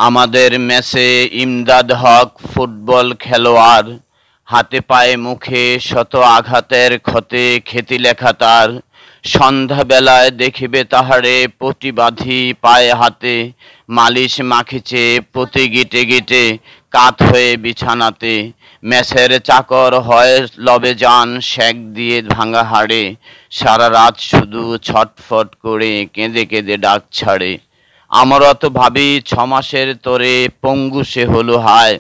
আমাদের ম্যাচে ইমদাদ হক ফুটবল খেলোয়াড়, হাতে পায়ে মুখে শত আঘাতের ক্ষতে খ্যাতি লেখা তার। সন্ধ্যাবেলায় দেখিবে তাহারে প্রতিবাদী পায়ে হাতে, মালিশ মাখিছে প্রতি গিটে গিটে কাত হয়ে বিছানাতে। ম্যাচের চাকর হয় লবে যান শেক দিয়ে ভাঙা হাড়ে, সারা রাত শুধু ছটফট করে কেঁদে কেঁদে ডাক ছাড়ে। আমরা তো ভাবি 6 মাসের তোরে পঙ্গু সে হলো হায়,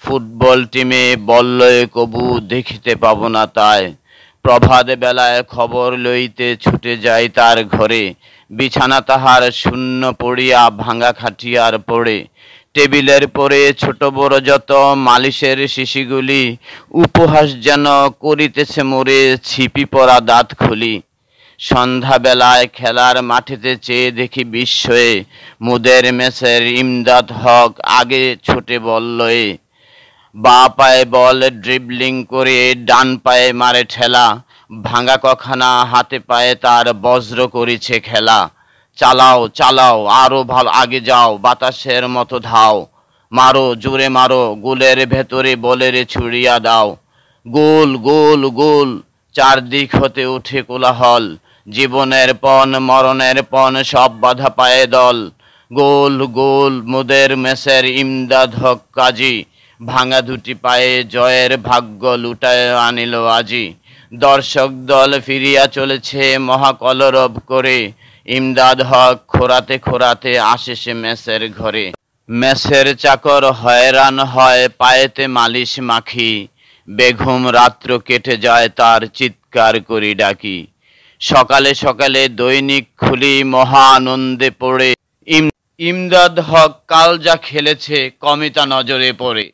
ফুটবল টিমে বললয়ে কবু দেখিতে পাব না তাই। প্রভাত বেলায় খবর লইতে ছুটে যায় তার ঘরে, বিছানা তাহার শূন্য পড়িয়া ভাঙা খাটিয়ার পড়ে। টেবিলের পরে ছোট বড় যত মালিশের শিশিগুলি, উপহাস যেন করিতেছে মোরে ছিপি পরা দাঁত খুলি। সন্ধ্যাবেলায় খেলার মাঠেতে চেয়ে দেখি বিস্ময়ে, মুদের ম্যাচের ইমদাদ হক আগে ছোটে বল লয়ে। বা পায়ে বল ড্রিবলিং করে ডান পায়ে মারে ঠেলা, ভাঙা কখানা হাতে পায়ে তার বজ্র করিছে খেলা। চালাও চালাও আরো ভালো আগে যাও, বাতাসের মতো ধাও, মারো জোরে মারো গোলের ভেতরে বলের ছুড়িয়া দাও। গোল গোল গোল চারদিক হতে উঠে কোলাহল, জীবনের পণ মরণের পণ সব বাধা পায়ে দল। গোল গোল মুদের ম্যাচের ইমদাদ হক কাজী, ভাঙা দুটি পায়ে জয়ের ভাগ্য লুটায় আনিল আজি। দর্শক দল ফিরিয়া চলেছে মহাকলরব করে, ইমদাদ হক খোরাতে খোরাতে আসে সে ম্যাচের ঘরে। ম্যাচের চাকর হয়রান হয় পায়েতে মালিশ মাখি, বেঘুম রাত্র কেটে যায় তার চিৎকার করি ডাকি। সকালে সকালে দৈনিক খুলি মহা আনন্দে পড়ে, ইমদাদ হক কাল যা খেলেছে কমিতা নজরে পড়ে।